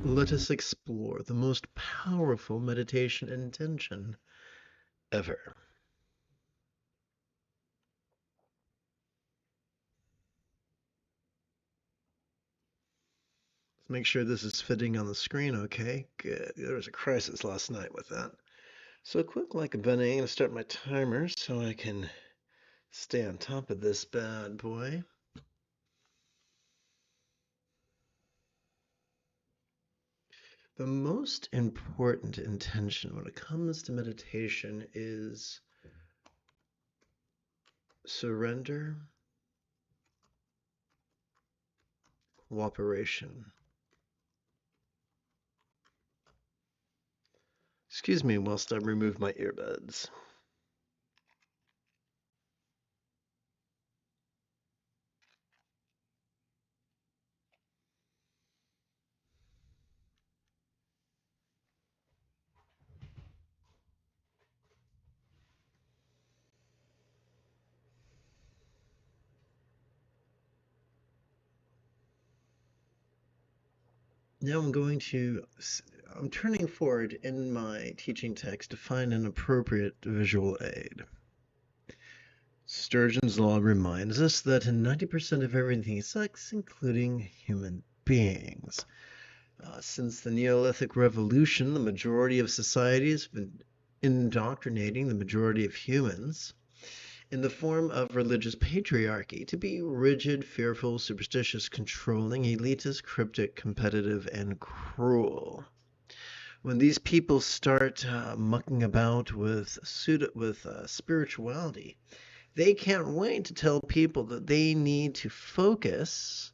Let us explore the most powerful meditation intention ever. Let's make sure this is fitting on the screen okay. Good. There was a crisis last night with that. So quick like a bunny, I'm going to start my timer so I can stay on top of this bad boy. The most important intention when it comes to meditation is surrender, cooperation. Excuse me whilst I remove my earbuds. Now I'm turning forward in my teaching text to find an appropriate visual aid. Sturgeon's law reminds us that 90% of everything sucks, including human beings. Since the Neolithic Revolution, the majority of societies have been indoctrinating the majority of humans in the form of religious patriarchy to be rigid, fearful, superstitious, controlling, elitist, cryptic, competitive, and cruel. When these people start mucking about with spirituality, they can't wait to tell people that they need to focus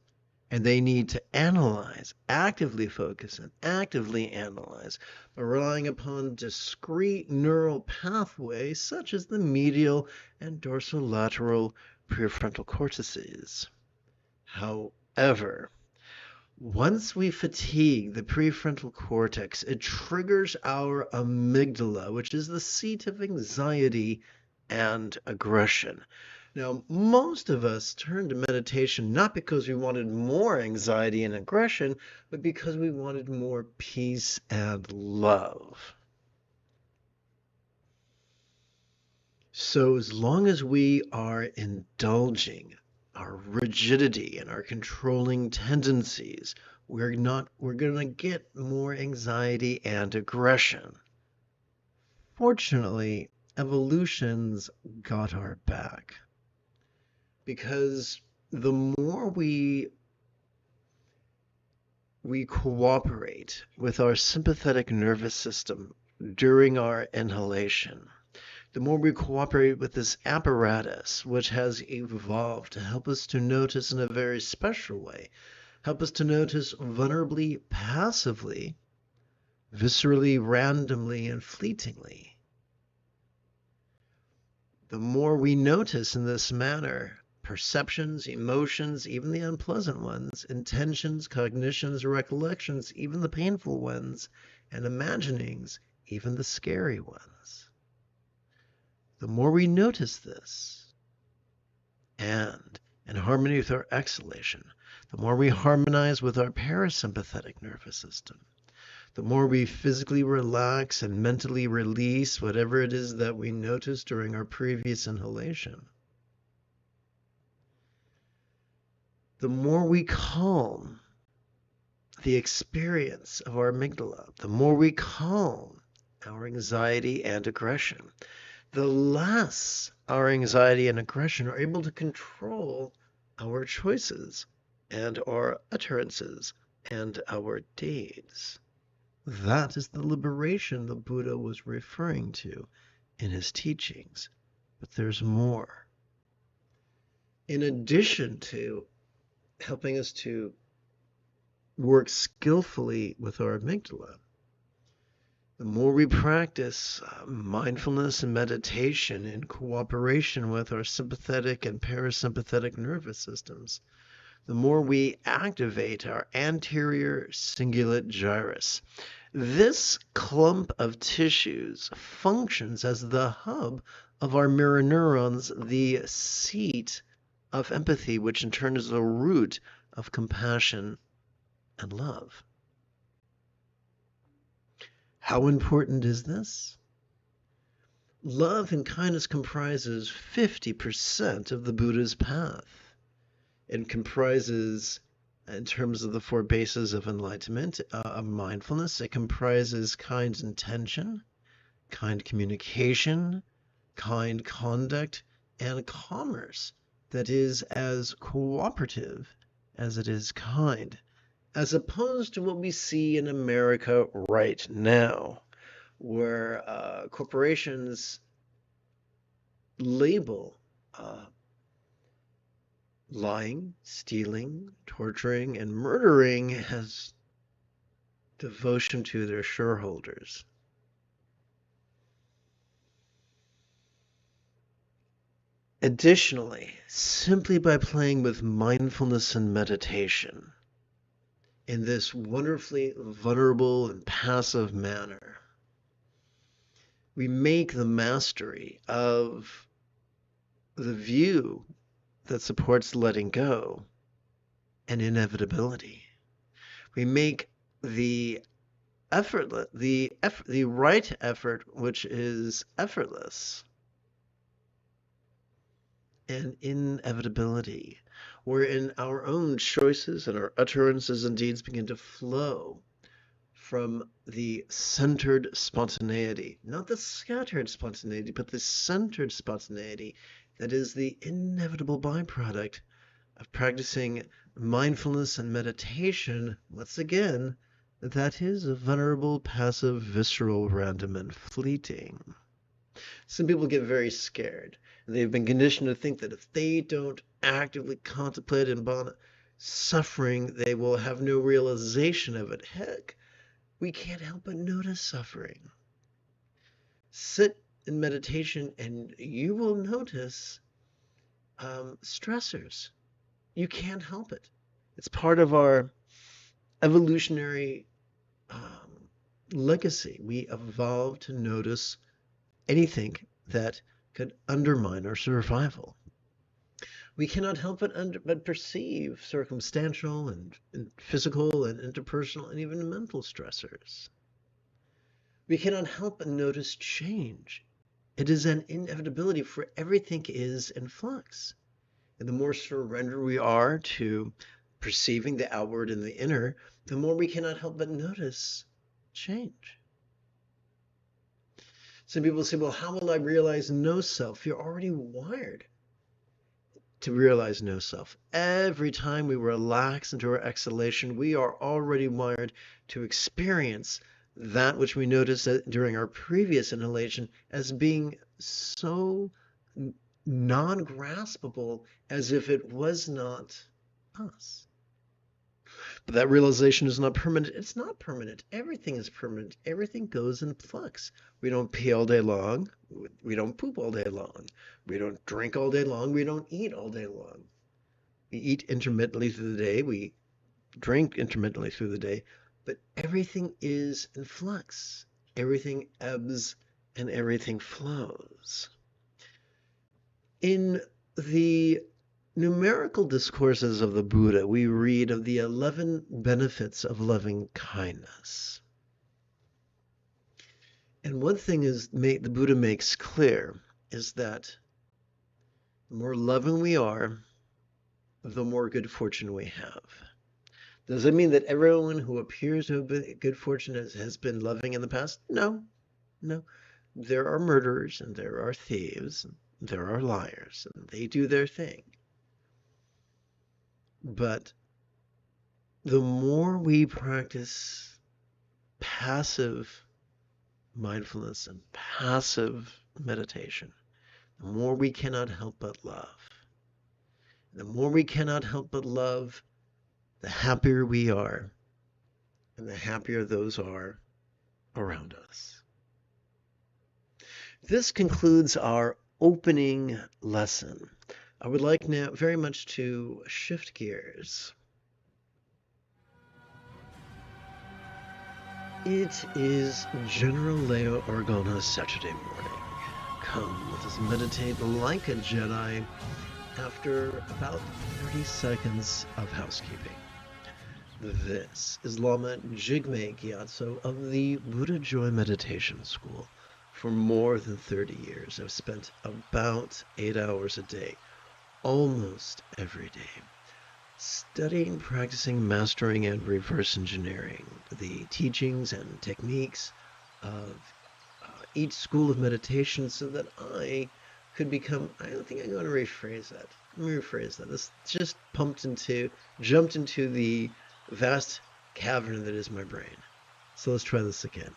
and they need to analyze, actively focus and actively analyze by relying upon discrete neural pathways such as the medial and dorsolateral prefrontal cortices. However, once we fatigue the prefrontal cortex, it triggers our amygdala, which is the seat of anxiety and aggression. Now, most of us turn to meditation not because we wanted more anxiety and aggression, but because we wanted more peace and love. So, as long as we are indulging our rigidity and our controlling tendencies, we're going to get more anxiety and aggression. Fortunately, evolution's got our back because the more we cooperate with our sympathetic nervous system during our inhalation, the more we cooperate with this apparatus, which has evolved to help us to notice in a very special way, help us to notice vulnerably, passively, viscerally, randomly, and fleetingly. The more we notice in this manner, perceptions, emotions, even the unpleasant ones, intentions, cognitions, recollections, even the painful ones, and imaginings, even the scary ones. The more we notice this, and in harmony with our exhalation, the more we harmonize with our parasympathetic nervous system, the more we physically relax and mentally release whatever it is that we noticed during our previous inhalation, the more we calm the experience of our amygdala, the more we calm our anxiety and aggression, the less our anxiety and aggression are able to control our choices and our utterances and our deeds. That is the liberation the Buddha was referring to in his teachings. But there's more. In addition to helping us to work skillfully with our amygdala, the more we practice mindfulness and meditation in cooperation with our sympathetic and parasympathetic nervous systems, the more we activate our anterior cingulate gyrus. This clump of tissues functions as the hub of our mirror neurons, the seat of empathy, which in turn is the root of compassion and love. How important is this? Love and kindness comprises 50% of the Buddha's path. It comprises, in terms of the four bases of enlightenment, of mindfulness, it comprises kind intention, kind communication, kind conduct, and commerce that is as cooperative as it is kind, as opposed to what we see in America right now, where corporations label lying, stealing, torturing, and murdering as devotion to their shareholders. Additionally, simply by playing with mindfulness and meditation in this wonderfully vulnerable and passive manner, we make the mastery of the view that supports letting go an inevitability. We make the right effort, which is effortless, an inevitability, wherein our own choices and our utterances and deeds begin to flow from the centered spontaneity, not the scattered spontaneity, but the centered spontaneity that is the inevitable byproduct of practicing mindfulness and meditation. Once again, that is a vulnerable, passive, visceral, random, and fleeting. Some people get very scared. They've been conditioned to think that if they don't actively contemplate and embody suffering, they will have no realization of it. Heck, we can't help but notice suffering. Sit in meditation and you will notice stressors. You can't help it. It's part of our evolutionary legacy. We evolved to notice anything that could undermine our survival. We cannot help but perceive circumstantial and physical and interpersonal and even mental stressors. We cannot help but notice change. It is an inevitability, for everything is in flux. And the more surrendered we are to perceiving the outward and the inner, the more we cannot help but notice change. Some people say, well, how will I realize no self? You're already wired to realize no self. Every time we relax into our exhalation, we are already wired to experience that which we noticed during our previous inhalation as being so non-graspable as if it was not us. But that realization is not permanent. It's not permanent. Everything is permanent. Everything goes in flux. We don't pee all day long. We don't poop all day long. We don't drink all day long. We don't eat all day long. We eat intermittently through the day. We drink intermittently through the day. But everything is in flux. Everything ebbs and everything flows. In the numerical discourses of the Buddha, we read of the 11 benefits of loving kindness. And one thing the Buddha makes clear is that the more loving we are, the more good fortune we have. Does it mean that everyone who appears to have been good fortune has been loving in the past? No. There are murderers and there are thieves and there are liars, and they do their thing. But the more we practice passive mindfulness and passive meditation, the more we cannot help but love. The more we cannot help but love, the happier we are, and the happier those are around us. This concludes our opening lesson. I would like now very much to shift gears. It is General Leo Orgona's Saturday morning. Come, let us meditate like a Jedi after about 30 seconds of housekeeping. This is Lama Jigme Gyatso of the Buddha Joy Meditation School. For more than 30 years, I've spent about 8 hours a day, almost every day, studying, practicing, mastering, and reverse engineering the teachings and techniques of each school of meditation so that I could become, I don't think I'm going to rephrase that. Let me rephrase that. This just jumped into the vast cavern that is my brain. So let's try this again.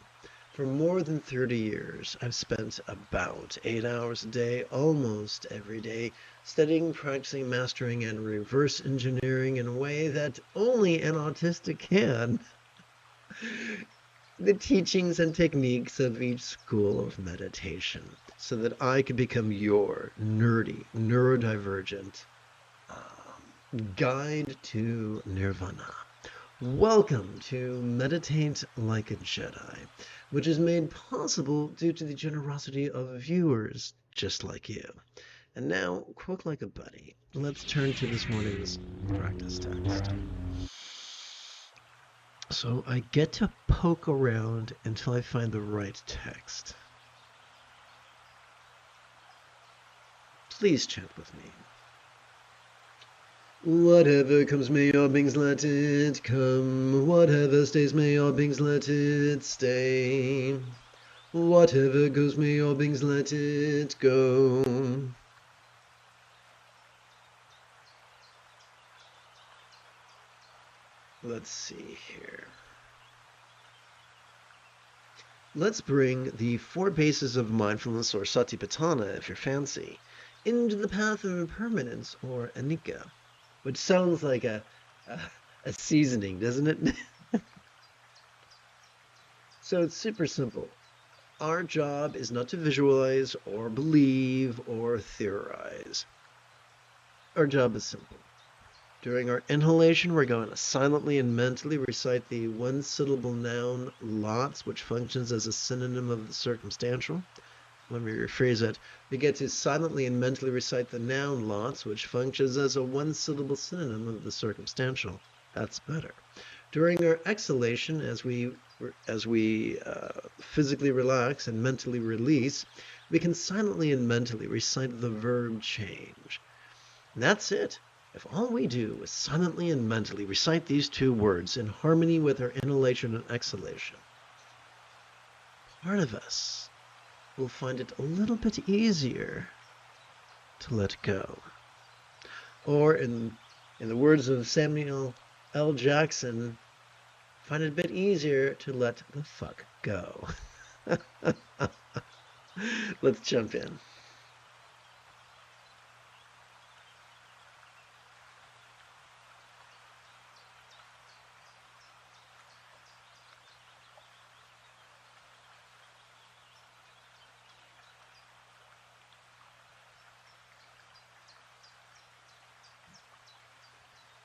For more than 30 years, I've spent about 8 hours a day, almost every day, studying, practicing, mastering, and reverse engineering in a way that only an autistic can the teachings and techniques of each school of meditation so that I could become your nerdy, neurodivergent guide to nirvana. Welcome to Meditate Like a Jedi, which is made possible due to the generosity of viewers just like you. And now, quote like a buddy. Let's turn to this morning's practice text. So I get to poke around until I find the right text. Please chant with me. Whatever comes, may all beings let it come. Whatever stays, may all beings let it stay. Whatever goes, may all beings let it go. Let's see here. Let's bring the 4 bases of mindfulness, or satipatthana if you're fancy, into the path of impermanence, or anicca, which sounds like a seasoning, doesn't it? So it's super simple. Our job is not to visualize or believe or theorize. Our job is simple. During our inhalation, we're going to silently and mentally recite the one-syllable noun lots, which functions as a synonym of the circumstantial. Let me rephrase that. We get to silently and mentally recite the noun lots, which functions as a one-syllable synonym of the circumstantial. That's better. During our exhalation, as we physically relax and mentally release, we can silently and mentally recite the verb change. And that's it. If all we do is silently and mentally recite these 2 words in harmony with our inhalation and exhalation, part of us will find it a little bit easier to let go. Or in the words of Samuel L. Jackson, find it a bit easier to let the fuck go. Let's jump in.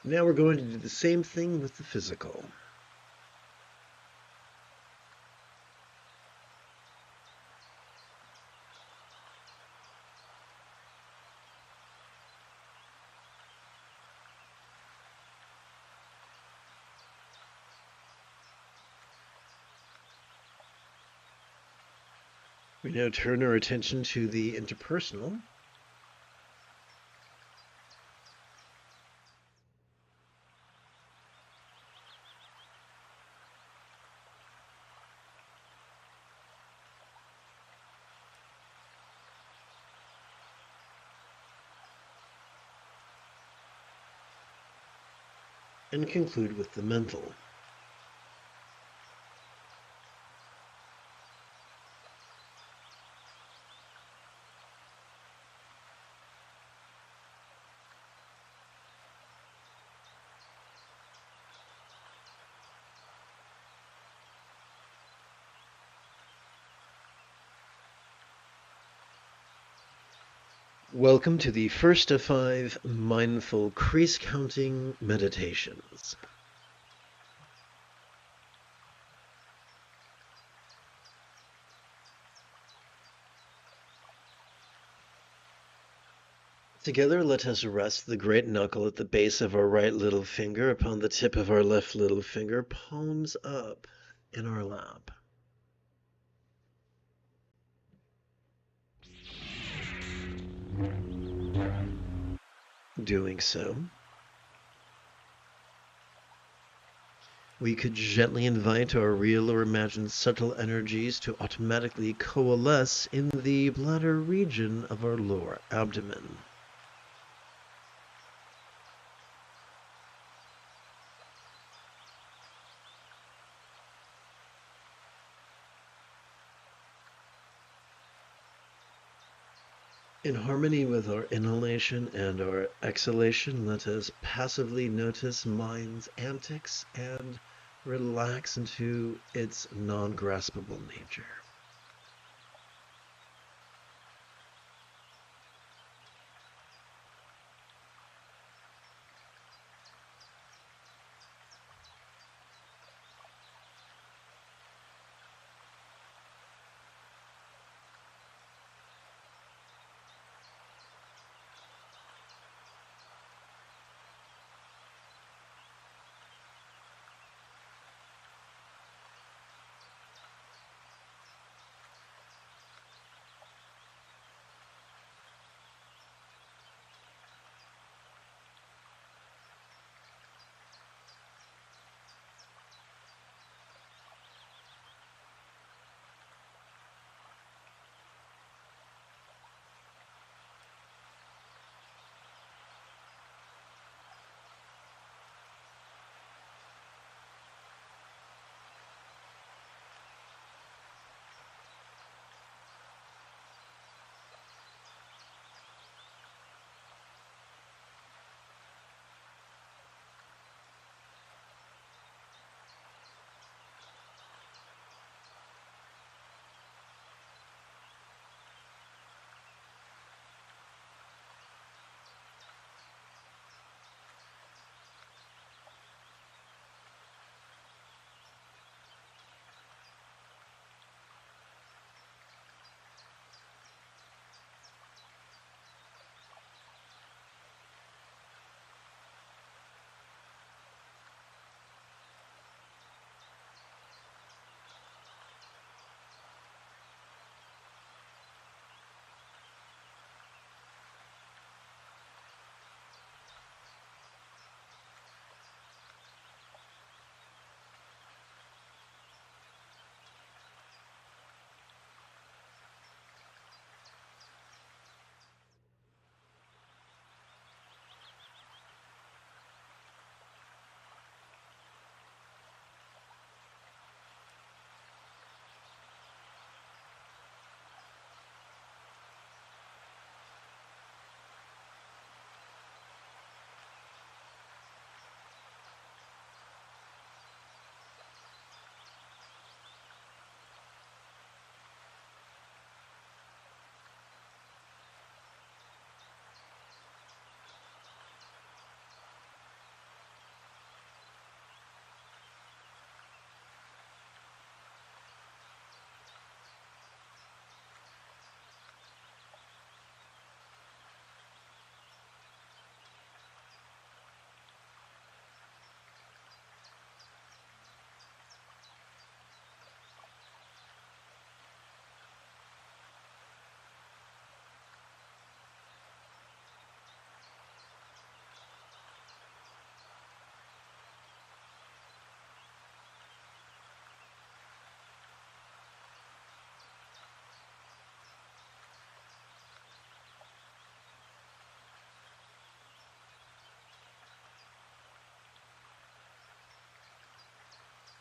Now we're going to do the same thing with the physical. We now turn our attention to the interpersonal. And conclude with the mental. Welcome to the first of 5 mindful crease counting meditations. Together, let us rest the great knuckle at the base of our right little finger upon the tip of our left little finger, palms up in our lap. Doing so, we could gently invite our real or imagined subtle energies to automatically coalesce in the bladder region of our lower abdomen. In harmony with our inhalation and our exhalation, let us passively notice mind's antics and relax into its non-graspable nature.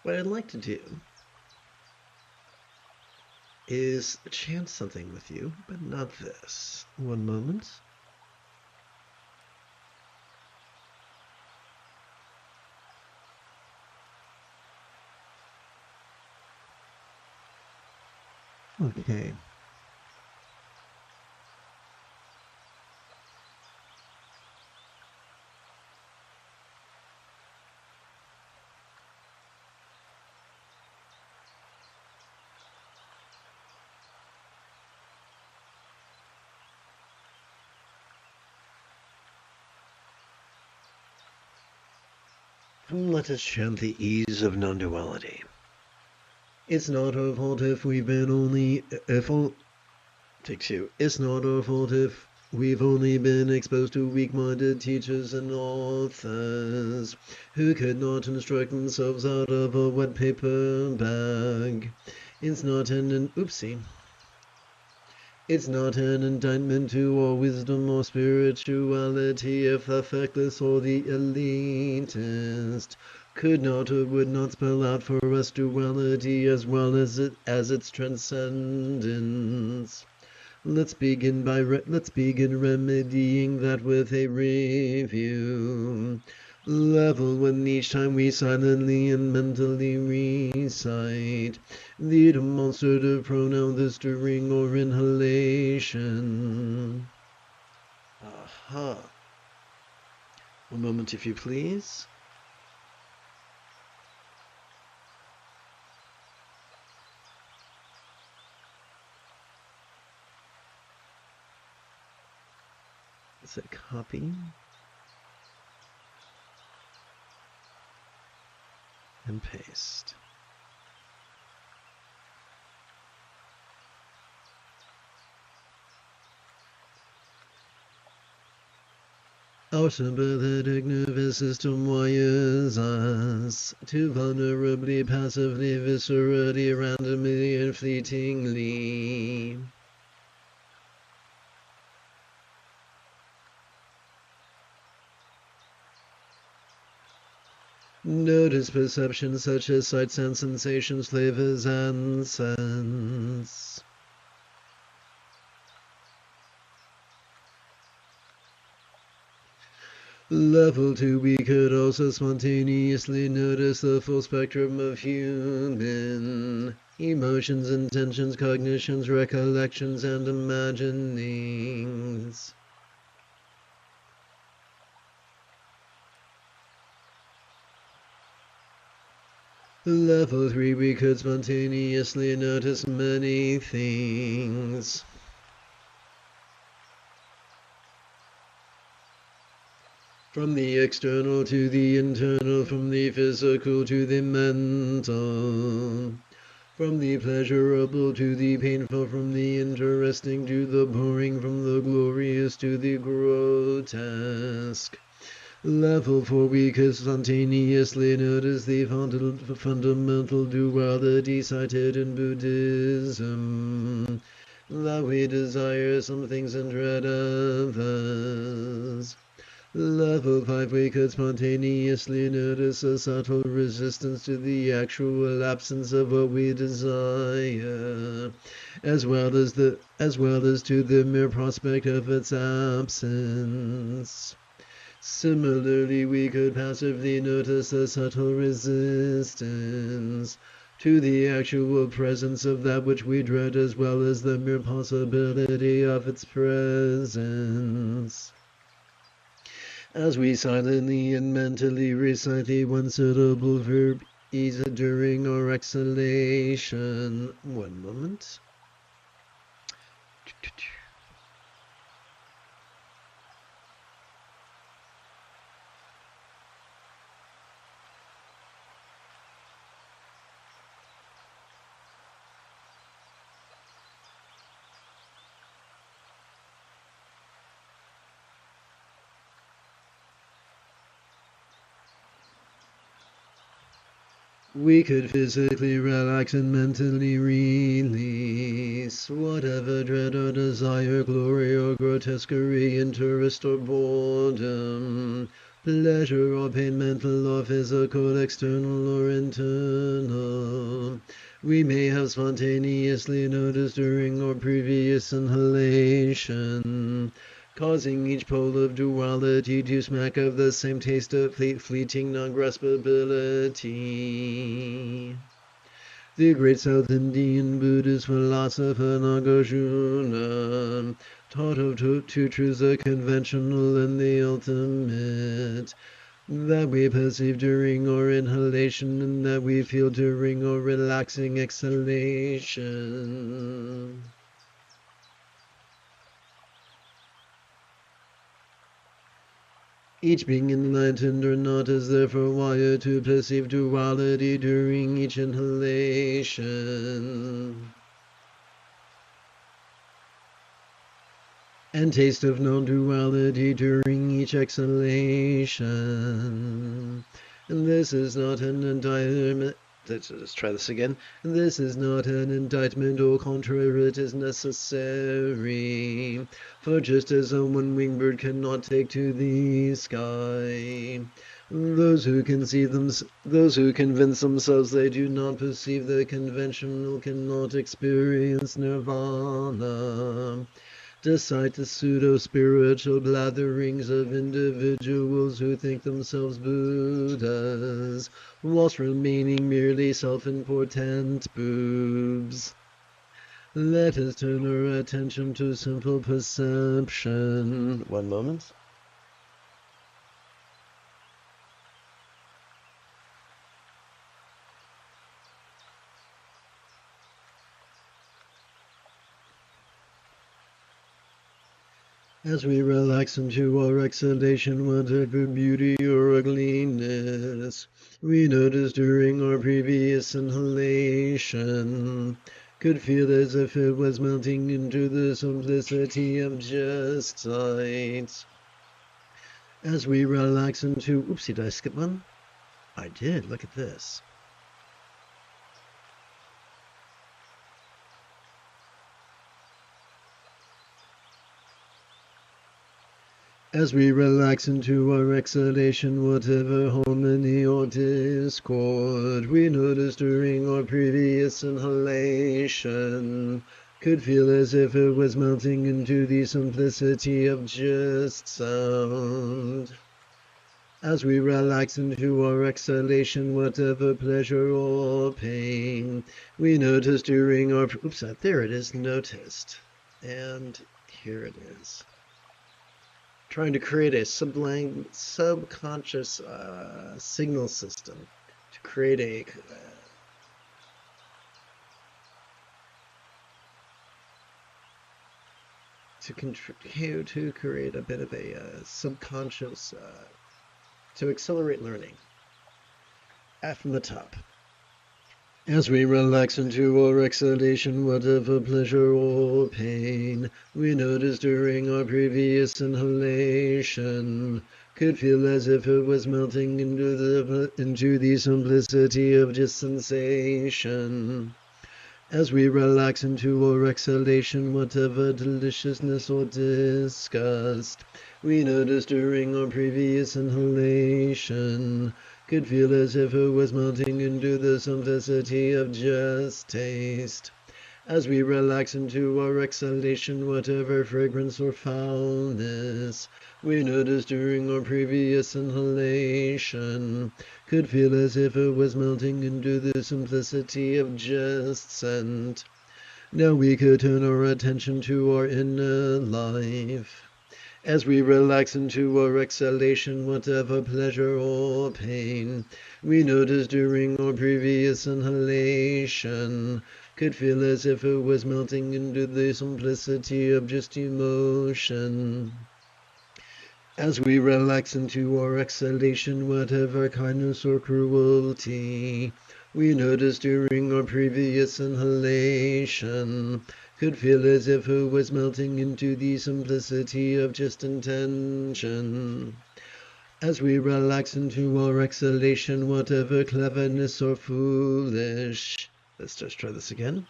What I'd like to do is chant something with you, but not this. One moment. Okay. Let us chant the ease of non-duality. It's not our fault if we've been only... Take two. It's not our fault if we've only been exposed to weak-minded teachers and authors who could not instruct themselves out of a wet paper bag. It's not an... Oopsie. It's not an indictment to our wisdom or spirituality if the feckless or the elitist could not or would not spell out for us duality as well as its transcendence. Let's begin remedying that with a review. Level when each time we silently and mentally recite the demonstrative pronoun this during or inhalation. Aha. One moment if you please. Is it copy? And paste. Our sympathetic nervous system wires us to vulnerably, passively, viscerally, randomly, and fleetingly. Notice perceptions such as sight, sound, sensations, flavors, and scents. Level 2, we could also spontaneously notice the full spectrum of human emotions, intentions, cognitions, recollections, and imaginings. Level 3, we could spontaneously notice many things. From the external to the internal, from the physical to the mental, from the pleasurable to the painful, from the interesting to the boring, from the glorious to the grotesque. Level 4, we could spontaneously notice the fundamental duality cited in Buddhism, that we desire some things and dread others. Level 5, we could spontaneously notice a subtle resistance to the actual absence of what we desire, as well as to the mere prospect of its absence. Similarly, we could passively notice a subtle resistance to the actual presence of that which we dread, as well as the mere possibility of its presence. As we silently and mentally recite the one-syllable verb either during or exhalation. One moment. We could physically relax and mentally release whatever dread or desire, glory or grotesquerie, interest or boredom, pleasure or pain, mental or physical, external or internal, we may have spontaneously noticed during or previous inhalation, causing each pole of duality to smack of the same taste of fleeting non-graspability. The great South Indian Buddhist philosopher Nagarjuna taught of two truths, the conventional and the ultimate, that we perceive during our inhalation and that we feel during our relaxing exhalation. Each being enlightened or not is therefore wired to perceive duality during each inhalation, and taste of non-duality during each exhalation. And this is not an indictment. Let's try this again. This is not an indictment or contrary, it is necessary. For just as a one-winged bird cannot take to the sky, those who convince themselves they do not perceive the conventional cannot experience nirvana. Despite the pseudo-spiritual blatherings of individuals who think themselves Buddhas, whilst remaining merely self-important boobs. Let us turn our attention to simple perception. One moment. As we relax into our exhalation, whatever beauty or ugliness we noticed during our previous inhalation could feel as if it was melting into the simplicity of just sight. As we relax into... Oopsie, did I skip one? I did, look at this. As we relax into our exhalation, whatever harmony or discord we noticed during our previous inhalation could feel as if it was melting into the simplicity of just sound. As we relax into our exhalation, whatever pleasure or pain we noticed during our... Oops, there it is, noticed. And here it is. Trying to create a subconscious signal system to create a to create a bit of a subconscious to accelerate learning. From the top. As we relax into our exhalation, whatever pleasure or pain we noticed during our previous inhalation could feel as if it was melting into the simplicity of just sensation. As we relax into our exhalation, whatever deliciousness or disgust we noticed during our previous inhalation could feel as if it was melting into the simplicity of just taste. As we relax into our exhalation, whatever fragrance or foulness we noticed during our previous inhalation could feel as if it was melting into the simplicity of just scent. Now we could turn our attention to our inner life. As we relax into our exhalation, whatever pleasure or pain we noticed during our previous inhalation could feel as if it was melting into the simplicity of just emotion. As we relax into our exhalation, whatever kindness or cruelty we noticed during our previous inhalation could feel as if it was melting into the simplicity of just intention. As we relax into our exhalation, whatever cleverness or foolish... Let's just try this again.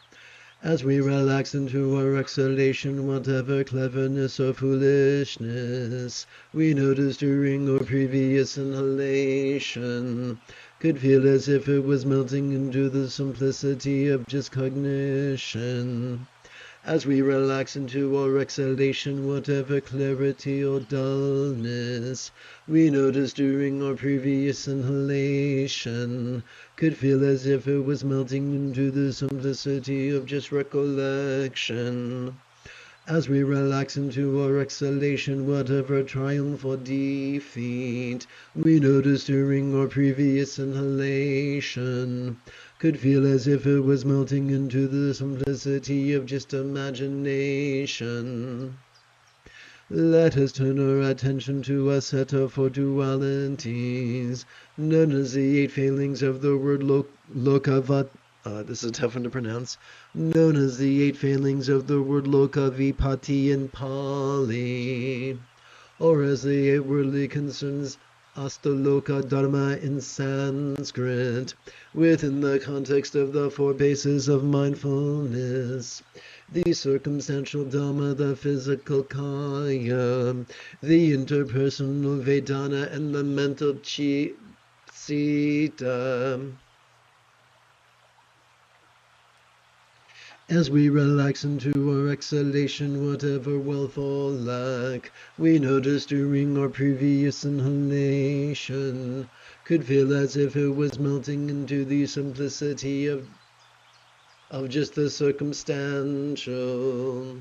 As we relax into our exhalation, whatever cleverness or foolishness we noticed during our previous inhalation could feel as if it was melting into the simplicity of just cognition. As we relax into our exhalation, whatever clarity or dullness we noticed during our previous inhalation could feel as if it was melting into the simplicity of just recollection. As we relax into our exhalation, whatever triumph or defeat we noticed during our previous inhalation could feel as if it was melting into the simplicity of just imagination. Let us turn our attention to a set of four dualities, known as the eight failings of the word lokavat. This is a tough one to pronounce. Known as the eight failings of the word lokavipati in Pali, or as the eight worldly concerns Astaloka Dharma in Sanskrit, within the context of the four bases of mindfulness: the circumstantial Dhamma, the physical Kaya, the interpersonal Vedana, and the mental Chitta. As we relax into our exhalation, whatever wealth or lack we noticed during our previous inhalation could feel as if it was melting into the simplicity of just the circumstantial.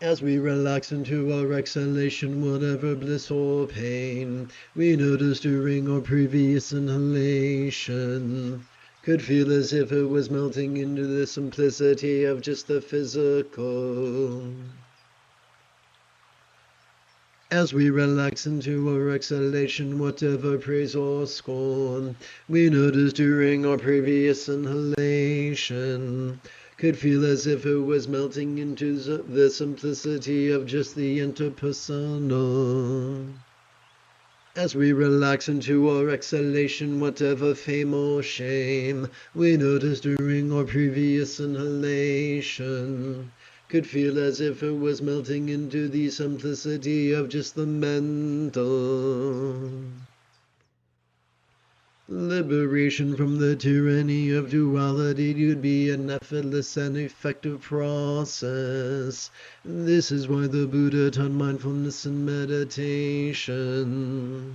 As we relax into our exhalation, whatever bliss or pain we noticed during our previous inhalation could feel as if it was melting into the simplicity of just the physical. As we relax into our exhalation, whatever praise or scorn we noticed during our previous inhalation could feel as if it was melting into the simplicity of just the interpersonal. As we relax into our exhalation, whatever fame or shame we noticed during our previous inhalation could feel as if it was melting into the simplicity of just the mental. Liberation from the tyranny of duality would be an effortless and effective process. This is why the Buddha taught mindfulness and meditation.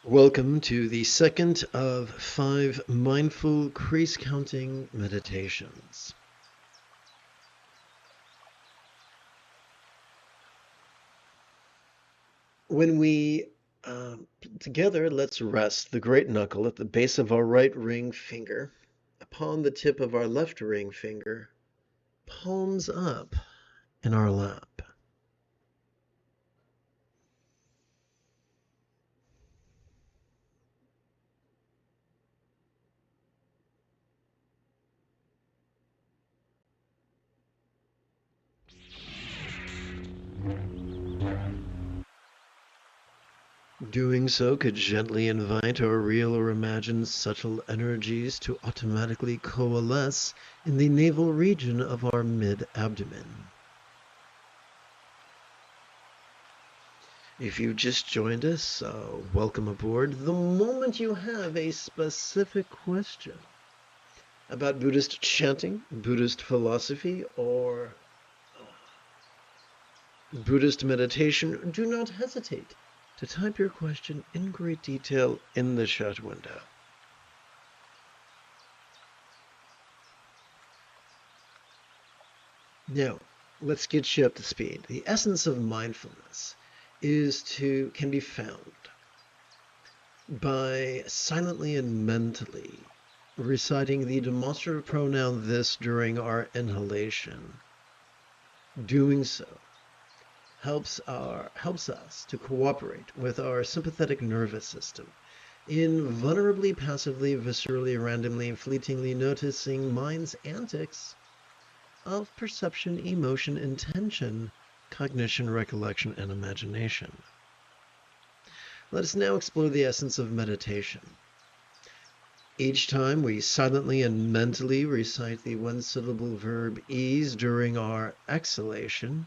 Welcome to the second of 5 mindful crease counting meditations. When we together, let's rest the great knuckle at the base of our right ring finger upon the tip of our left ring finger, palms up in our lap. Doing so could gently invite our real or imagined subtle energies to automatically coalesce in the navel region of our mid-abdomen. If you just joined us, welcome aboard. The moment you have a specific question about Buddhist chanting, Buddhist philosophy, or Buddhist meditation, do not hesitate to type your question in great detail in the chat window. Now, let's get you up to speed. The essence of mindfulness can be found by silently and mentally reciting the demonstrative pronoun this during our inhalation. Doing so helps us to cooperate with our sympathetic nervous system in vulnerably, passively, viscerally, randomly, fleetingly noticing mind's antics of perception, emotion, intention, cognition, recollection, and imagination. Let us now explore the essence of meditation. Each time we silently and mentally recite the one-syllable verb ease during our exhalation,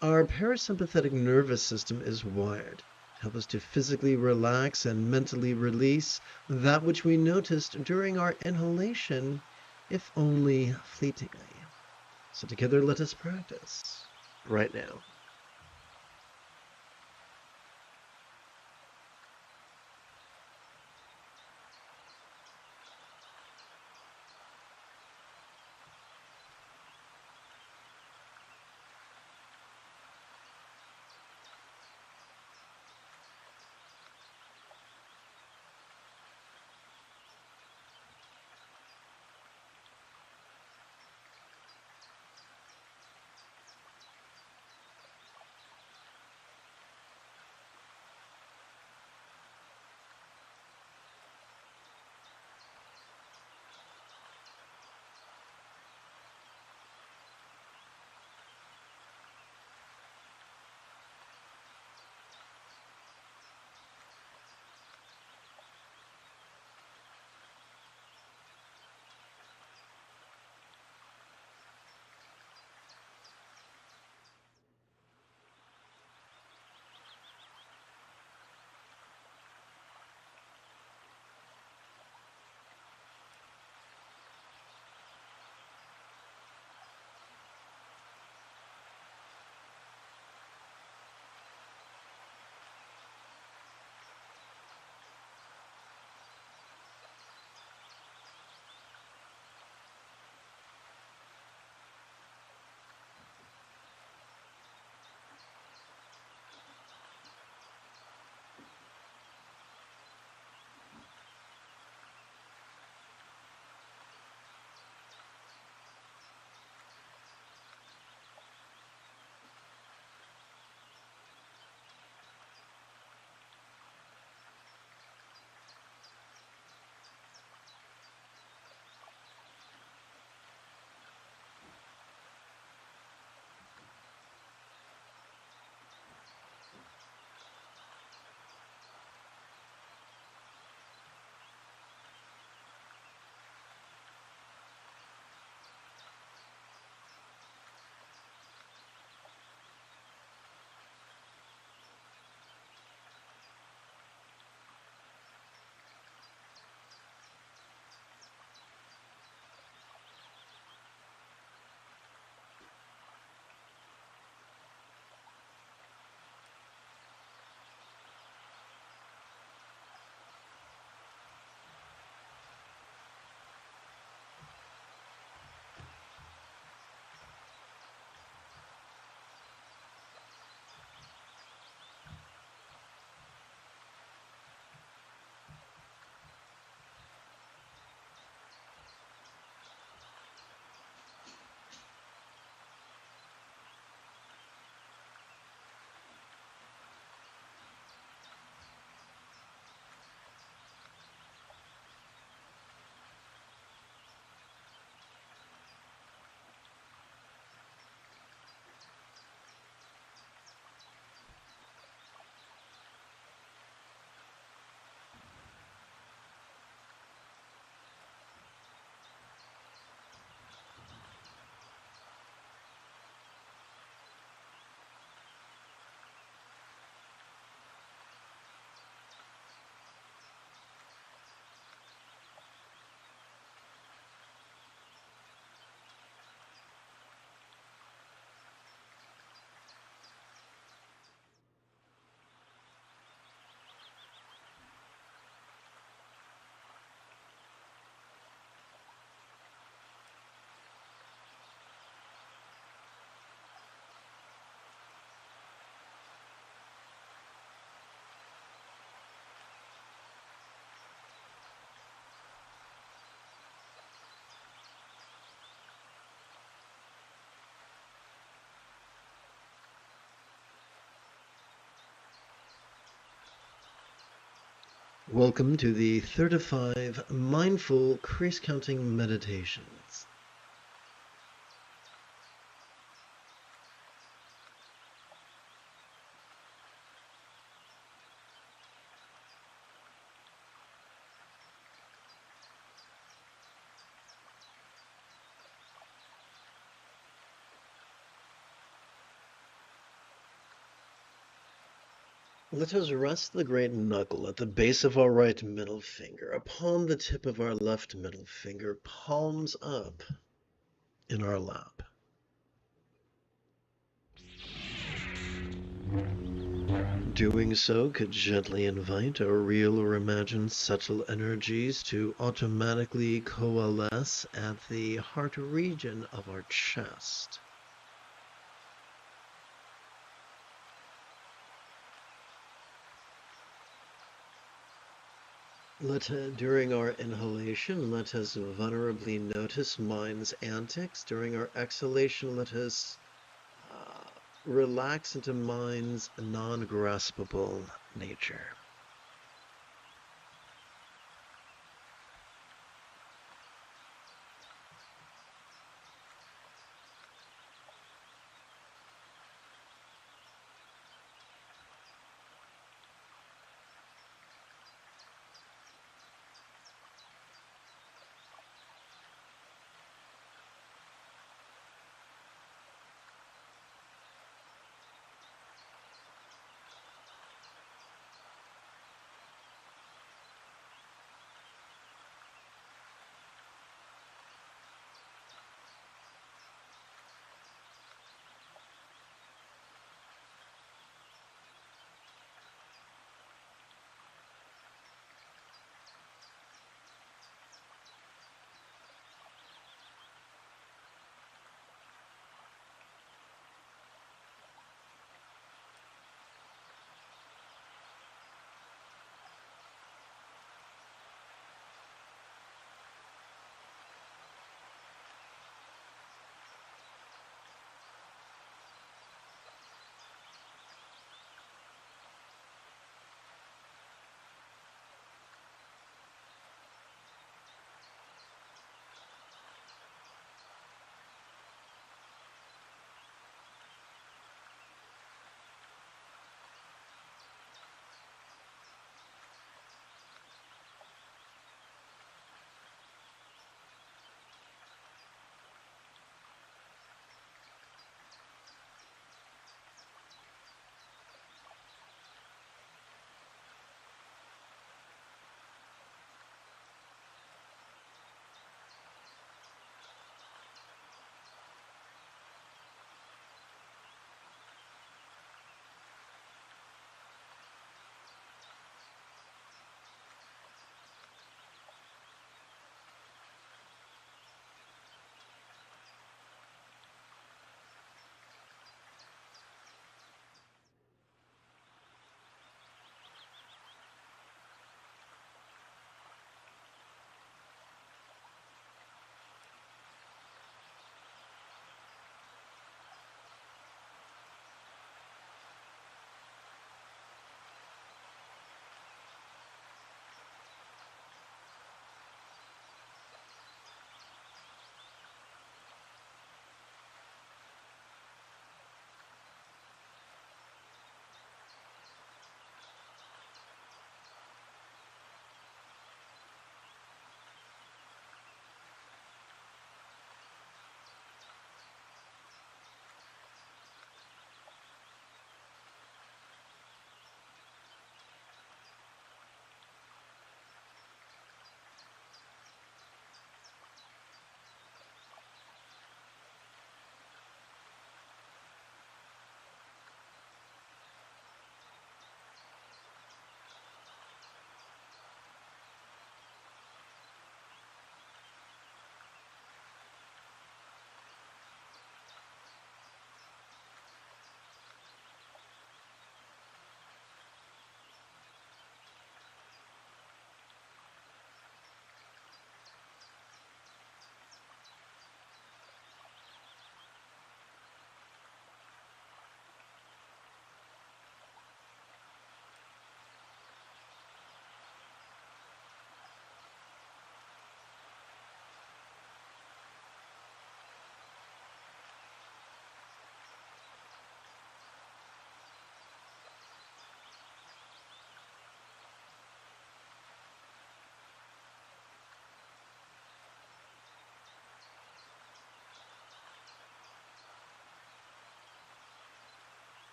our parasympathetic nervous system is wired Help us to physically relax and mentally release that which we noticed during our inhalation, if only fleetingly. So together let us practice right now. Welcome to the 35 Mindful Crease Counting Meditations. Let us rest the great knuckle at the base of our right middle finger, upon the tip of our left middle finger, palms up in our lap. Doing so could gently invite our real or imagined subtle energies to automatically coalesce at the heart region of our chest. During our inhalation, let us vulnerably notice mind's antics. During our exhalation, let us relax into mind's non-graspable nature.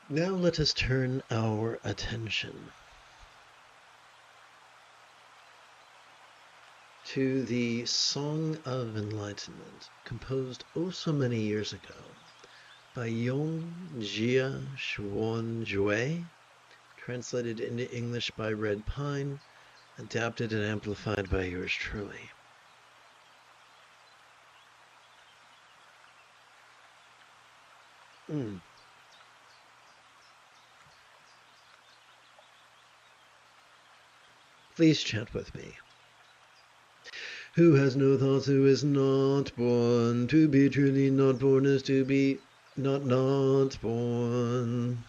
Now let us turn our attention to the Song of Enlightenment, composed oh so many years ago by 11jan25, translated into English by Red Pine, adapted and amplified by yours truly. Please chant with me. Who has no thoughts, who is not born? To be truly not born is to be not born.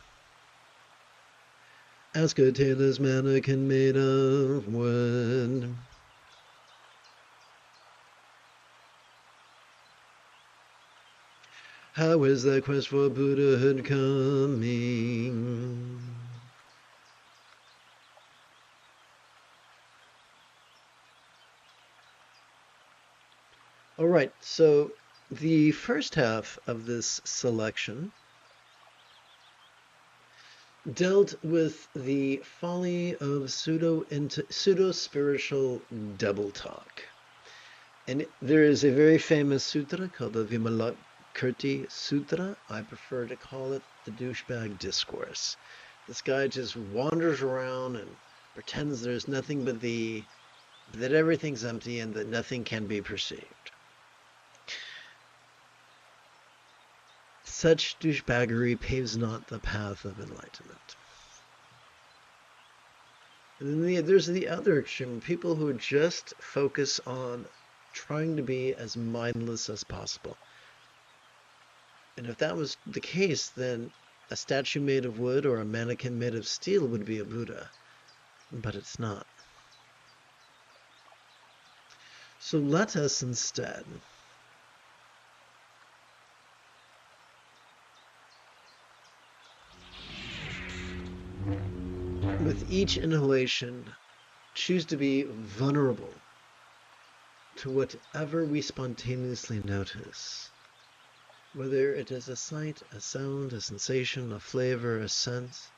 Ask a tailor's mannequin made of wood. How is that quest for Buddhahood coming? All right, so the first half of this selection dealt with the folly of pseudo-spiritual double talk. And there is a very famous sutra called the Vimalakirti Sutra. I prefer to call it the douchebag discourse. This guy just wanders around and pretends there's nothing but that everything's empty and that nothing can be perceived. Such douchebaggery paves not the path of enlightenment. And then there's the other extreme, people who just focus on trying to be as mindless as possible. And if that was the case, then a statue made of wood or a mannequin made of steel would be a Buddha. But it's not. So let us instead with each inhalation, choose to be vulnerable to whatever we spontaneously notice, whether it is a sight, a sound, a sensation, a flavor, a scent,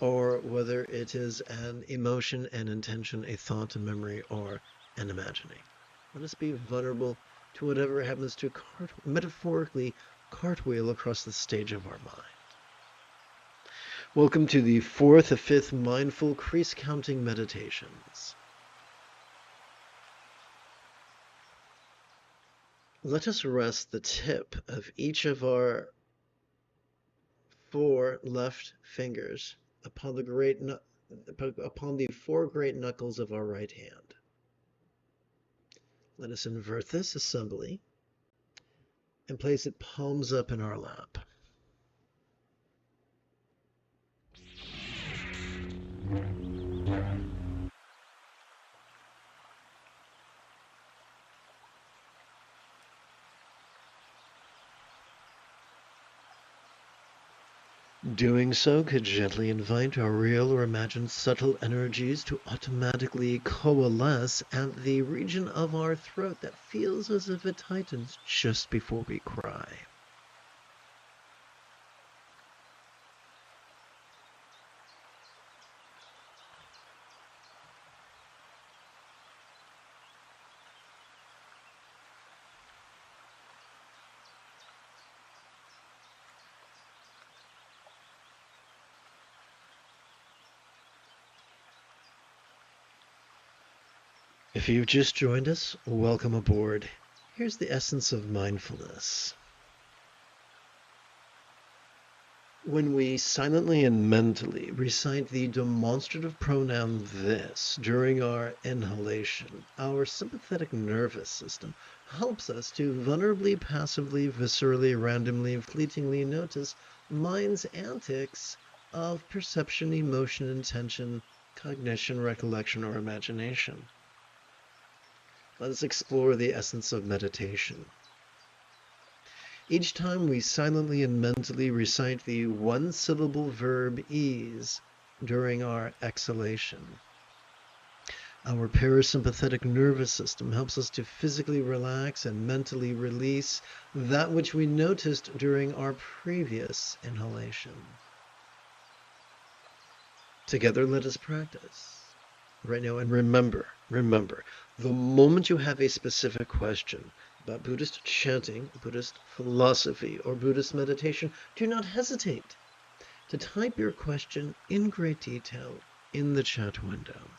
or whether it is an emotion, an intention, a thought, a memory, or an imagining. Let us be vulnerable to whatever happens to metaphorically cartwheel across the stage of our mind. Welcome to the 4th of 5th Mindful Crease Counting Meditations. Let us rest the tip of each of our 4 left fingers upon the 4 great knuckles of our right hand. Let us invert this assembly and place it palms up in our lap. Doing so could gently invite our real or imagined subtle energies to automatically coalesce at the region of our throat that feels as if it tightens just before we cry. If you've just joined us, welcome aboard. Here's the essence of mindfulness. When we silently and mentally recite the demonstrative pronoun this during our inhalation, our sympathetic nervous system helps us to vulnerably, passively, viscerally, randomly, fleetingly notice mind's antics of perception, emotion, intention, cognition, recollection, or imagination. Let us explore the essence of meditation. Each time we silently and mentally recite the one-syllable verb ease during our exhalation, Our parasympathetic nervous system helps us to physically relax and mentally release that which we noticed during our previous inhalation. Together, let us practice right now. And remember, the moment you have a specific question about Buddhist chanting, Buddhist philosophy, or Buddhist meditation, do not hesitate to type your question in great detail in the chat window.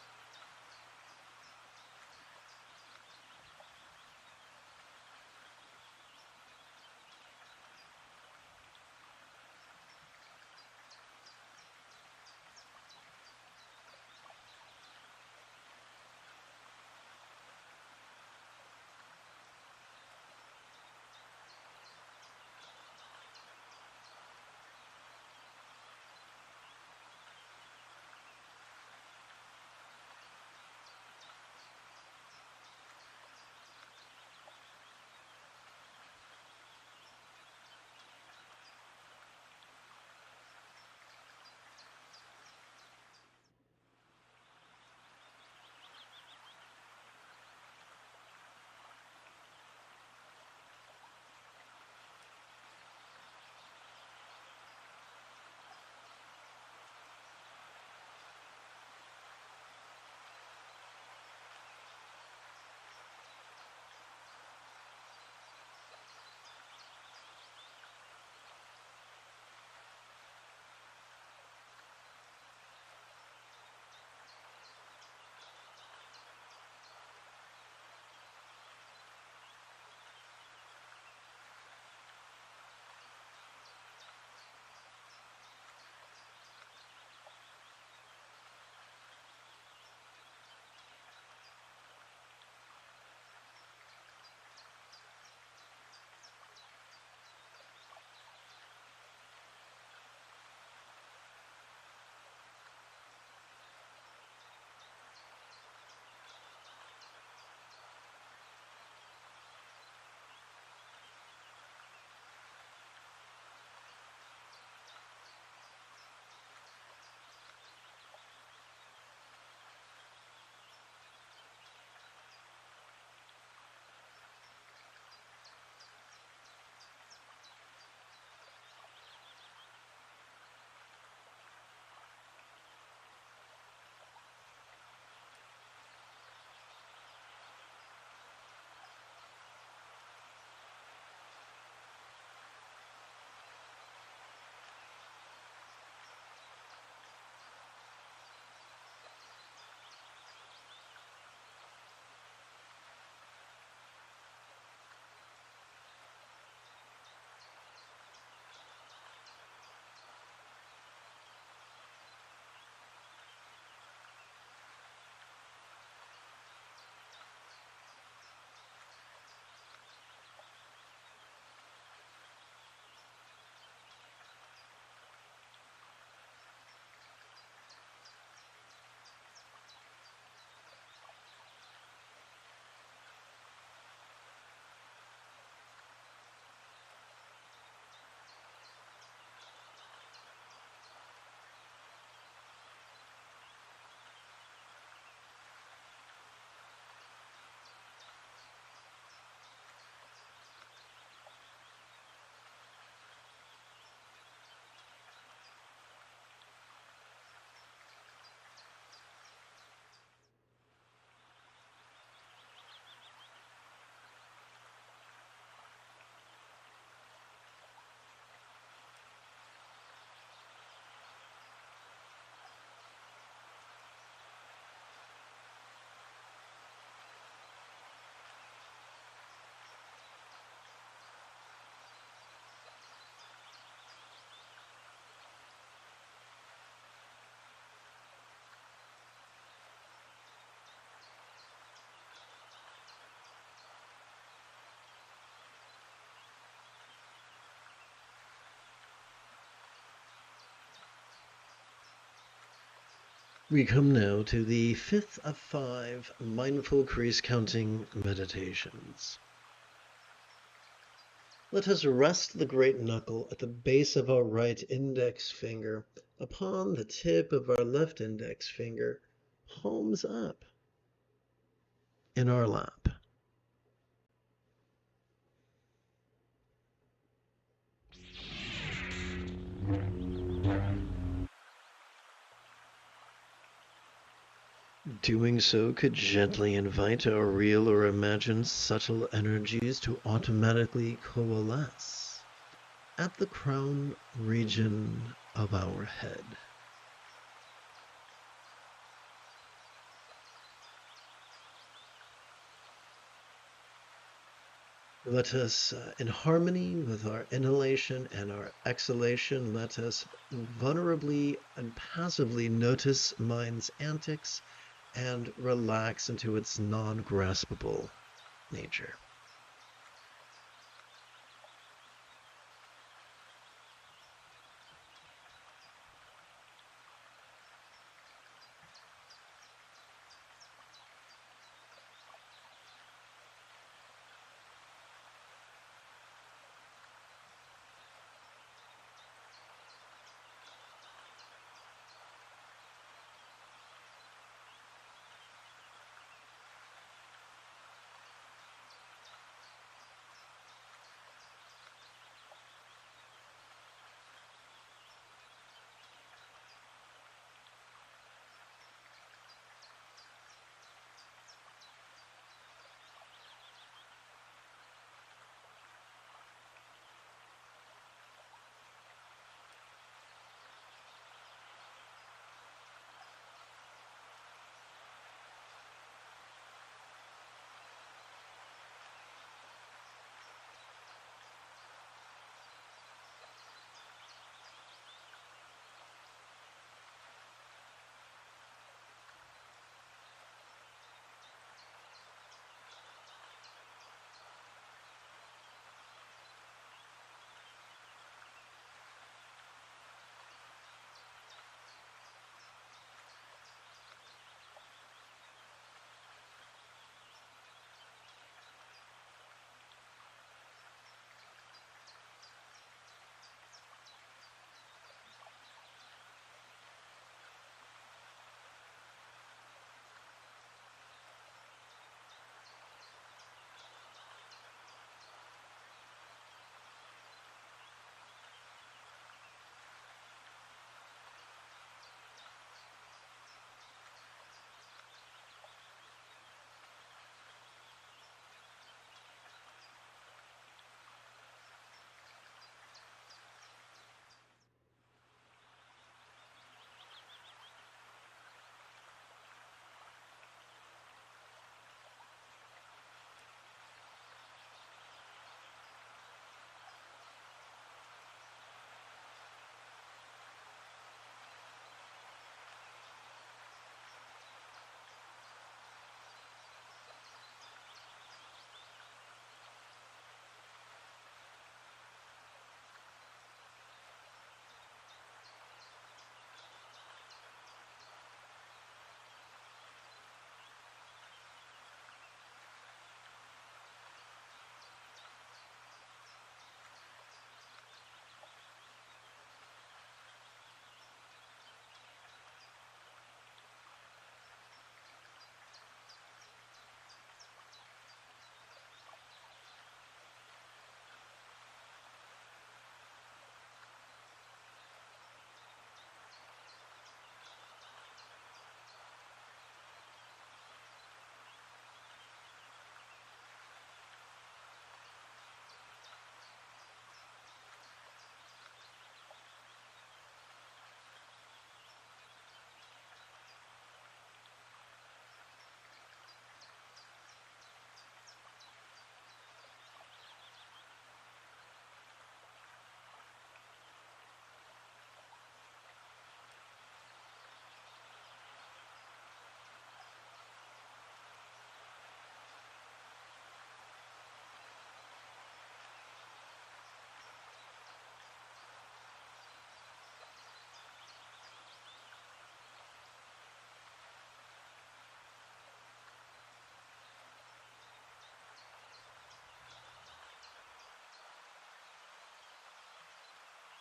We come now to the fifth of 5 mindful crease counting meditations. Let us rest the great knuckle at the base of our right index finger upon the tip of our left index finger, palms up. in our lap. Doing so could gently invite our real or imagined subtle energies to automatically coalesce at the crown region of our head. Let us, in harmony with our inhalation and our exhalation, let us vulnerably and passively notice mind's antics and relax into its non-graspable nature.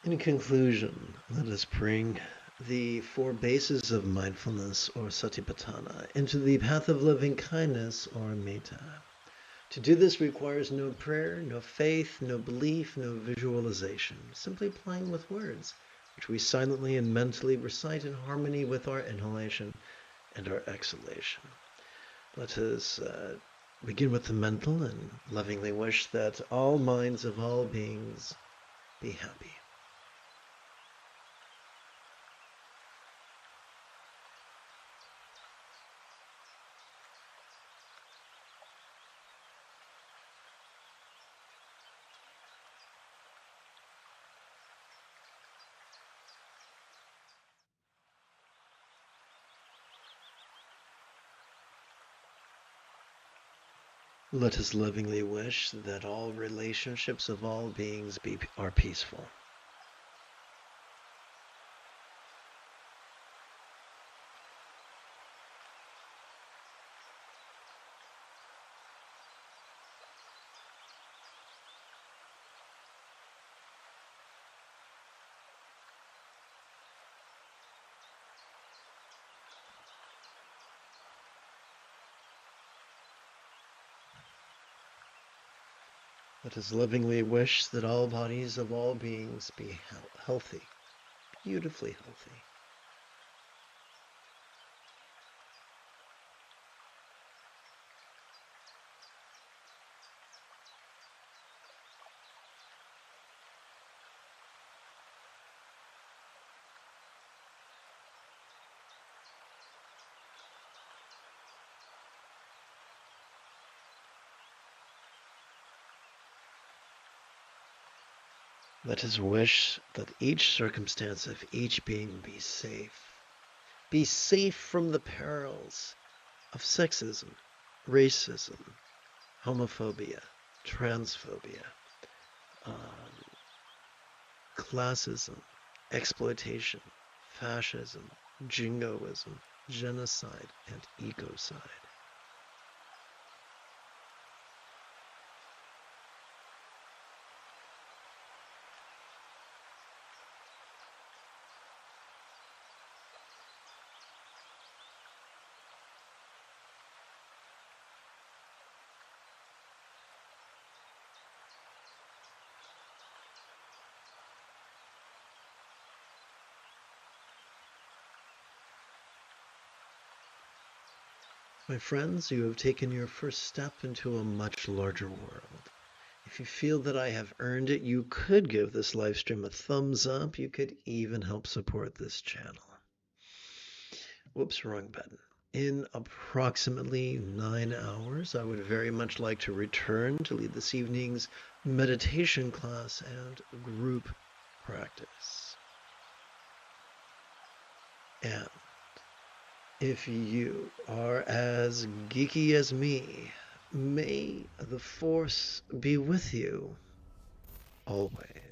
In conclusion, let us bring the four bases of mindfulness or satipatthana into the path of loving kindness or metta. To do this requires no prayer, no faith, no belief, no visualization, simply playing with words, which we silently and mentally recite in harmony with our inhalation and our exhalation. Let us begin with the mental and lovingly wish that all minds of all beings be happy. Let us lovingly wish that all relationships of all beings are peaceful. Let us lovingly wish that all bodies of all beings be healthy, beautifully healthy. Let us wish that each circumstance of each being be safe. Be safe from the perils of sexism, racism, homophobia, transphobia, classism, exploitation, fascism, jingoism, genocide, and ecocide. My friends, you have taken your first step into a much larger world. If you feel that I have earned it, you could give this live stream a thumbs up. You could even help support this channel. Whoops, wrong button. In approximately 9 hours, I would very much like to return to lead this evening's meditation class and group practice. And if you are as geeky as me, may the Force be with you always.